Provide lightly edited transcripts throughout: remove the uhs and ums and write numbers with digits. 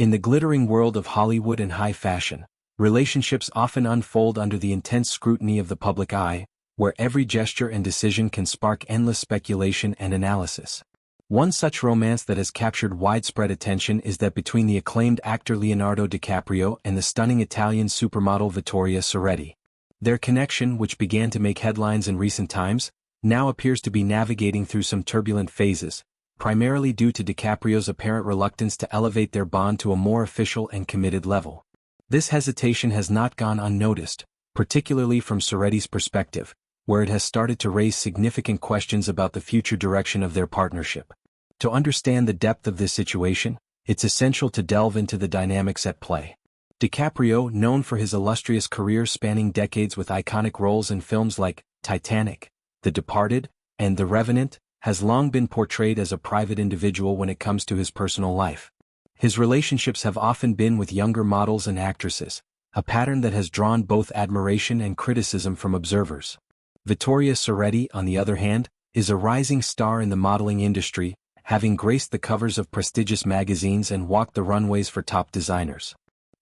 In the glittering world of Hollywood and high fashion, relationships often unfold under the intense scrutiny of the public eye, where every gesture and decision can spark endless speculation and analysis. One such romance that has captured widespread attention is that between the acclaimed actor Leonardo DiCaprio and the stunning Italian supermodel Vittoria Ceretti. Their connection, which began to make headlines in recent times, now appears to be navigating through some turbulent phases, primarily due to DiCaprio's apparent reluctance to elevate their bond to a more official and committed level. This hesitation has not gone unnoticed, particularly from Ceretti's perspective, where it has started to raise significant questions about the future direction of their partnership. To understand the depth of this situation, it's essential to delve into the dynamics at play. DiCaprio, known for his illustrious career spanning decades with iconic roles in films like Titanic, The Departed, and The Revenant, has long been portrayed as a private individual when it comes to his personal life. His relationships have often been with younger models and actresses, a pattern that has drawn both admiration and criticism from observers. Vittoria Ceretti, on the other hand, is a rising star in the modeling industry, having graced the covers of prestigious magazines and walked the runways for top designers.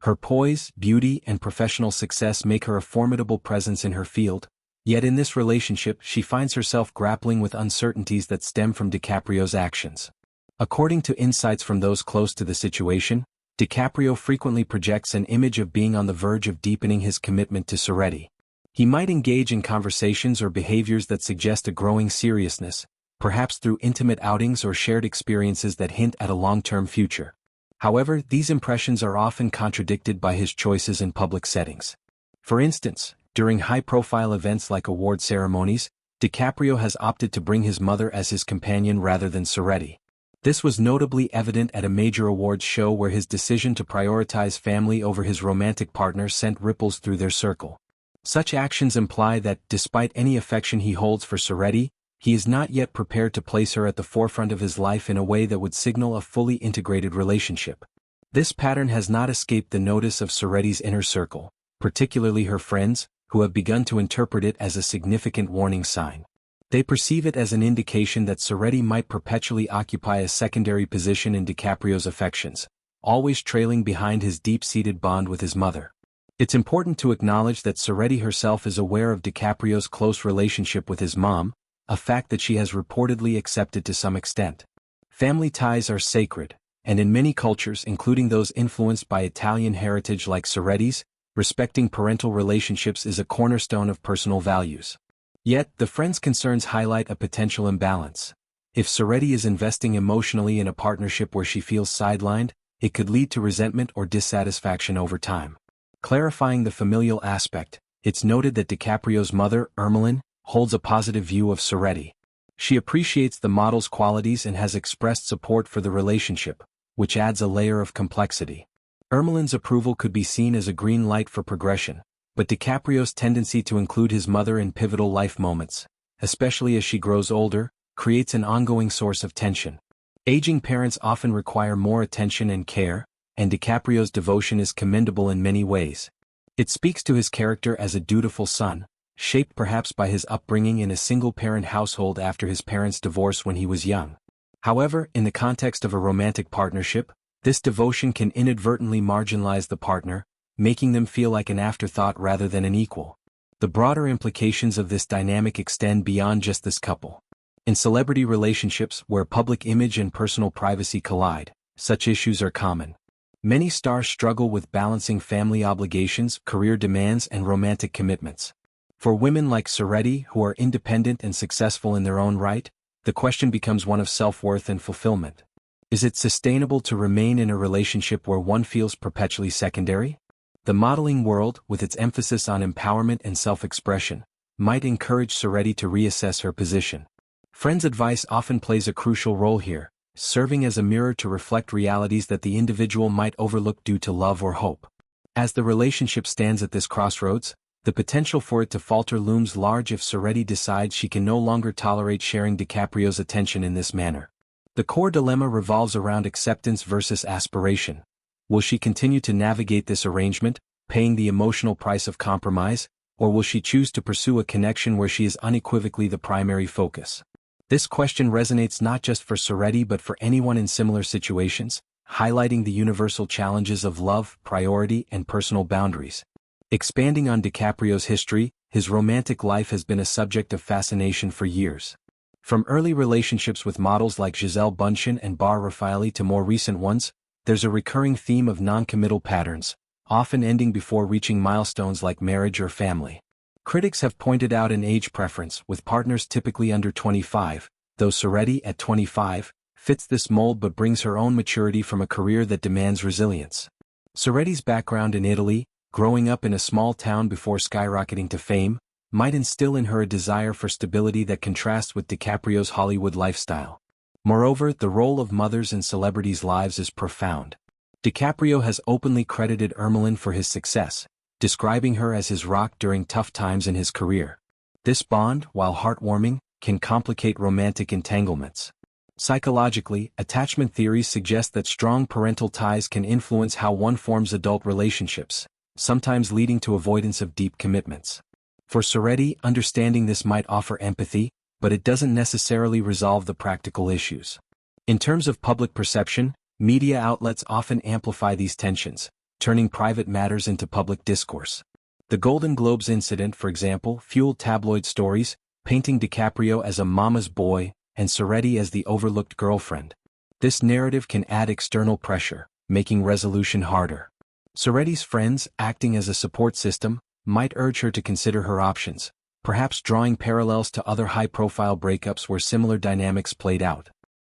Her poise, beauty, and professional success make her a formidable presence in her field, yet in this relationship she finds herself grappling with uncertainties that stem from DiCaprio's actions. According to insights from those close to the situation, DiCaprio frequently projects an image of being on the verge of deepening his commitment to Ceretti. He might engage in conversations or behaviors that suggest a growing seriousness, perhaps through intimate outings or shared experiences that hint at a long-term future. However, these impressions are often contradicted by his choices in public settings. For instance, during high-profile events like award ceremonies, DiCaprio has opted to bring his mother as his companion rather than Ceretti. This was notably evident at a major awards show where his decision to prioritize family over his romantic partner sent ripples through their circle. Such actions imply that, despite any affection he holds for Ceretti, he is not yet prepared to place her at the forefront of his life in a way that would signal a fully integrated relationship. This pattern has not escaped the notice of Ceretti's inner circle, particularly her friends, who have begun to interpret it as a significant warning sign. They perceive it as an indication that Ceretti might perpetually occupy a secondary position in DiCaprio's affections, always trailing behind his deep-seated bond with his mother. It's important to acknowledge that Ceretti herself is aware of DiCaprio's close relationship with his mom, a fact that she has reportedly accepted to some extent. Family ties are sacred, and in many cultures, including those influenced by Italian heritage like Ceretti's, respecting parental relationships is a cornerstone of personal values. Yet, the friend's concerns highlight a potential imbalance. If Ceretti is investing emotionally in a partnership where she feels sidelined, it could lead to resentment or dissatisfaction over time. Clarifying the familial aspect, it's noted that DiCaprio's mother, Irmelin, holds a positive view of Ceretti. She appreciates the model's qualities and has expressed support for the relationship, which adds a layer of complexity. Irmelin's approval could be seen as a green light for progression, but DiCaprio's tendency to include his mother in pivotal life moments, especially as she grows older, creates an ongoing source of tension. Aging parents often require more attention and care, and DiCaprio's devotion is commendable in many ways. It speaks to his character as a dutiful son, shaped perhaps by his upbringing in a single-parent household after his parents' divorce when he was young. However, in the context of a romantic partnership, this devotion can inadvertently marginalize the partner, making them feel like an afterthought rather than an equal. The broader implications of this dynamic extend beyond just this couple. In celebrity relationships where public image and personal privacy collide, such issues are common. Many stars struggle with balancing family obligations, career demands, and romantic commitments. For women like Ceretti, who are independent and successful in their own right, the question becomes one of self-worth and fulfillment. Is it sustainable to remain in a relationship where one feels perpetually secondary? The modeling world, with its emphasis on empowerment and self-expression, might encourage Ceretti to reassess her position. Friends' advice often plays a crucial role here, serving as a mirror to reflect realities that the individual might overlook due to love or hope. As the relationship stands at this crossroads, the potential for it to falter looms large if Ceretti decides she can no longer tolerate sharing DiCaprio's attention in this manner. The core dilemma revolves around acceptance versus aspiration. Will she continue to navigate this arrangement, paying the emotional price of compromise, or will she choose to pursue a connection where she is unequivocally the primary focus? This question resonates not just for Ceretti but for anyone in similar situations, highlighting the universal challenges of love, priority, and personal boundaries. Expanding on DiCaprio's history, his romantic life has been a subject of fascination for years. From early relationships with models like Gisele Bündchen and Bar Refaeli to more recent ones, there's a recurring theme of non-committal patterns, often ending before reaching milestones like marriage or family. Critics have pointed out an age preference, with partners typically under 25, though Ceretti at 25 fits this mold but brings her own maturity from a career that demands resilience. Ceretti's background in Italy, growing up in a small town before skyrocketing to fame, might instill in her a desire for stability that contrasts with DiCaprio's Hollywood lifestyle. Moreover, the role of mothers in celebrities' lives is profound. DiCaprio has openly credited Irmelin for his success, describing her as his rock during tough times in his career. This bond, while heartwarming, can complicate romantic entanglements. Psychologically, attachment theories suggest that strong parental ties can influence how one forms adult relationships, sometimes leading to avoidance of deep commitments. For Ceretti, understanding this might offer empathy, but it doesn't necessarily resolve the practical issues. In terms of public perception, media outlets often amplify these tensions, turning private matters into public discourse. The Golden Globes incident, for example, fueled tabloid stories, painting DiCaprio as a mama's boy and Ceretti as the overlooked girlfriend. This narrative can add external pressure, making resolution harder. Ceretti's friends, acting as a support system, might urge her to consider her options, perhaps drawing parallels to other high-profile breakups where similar dynamics played out.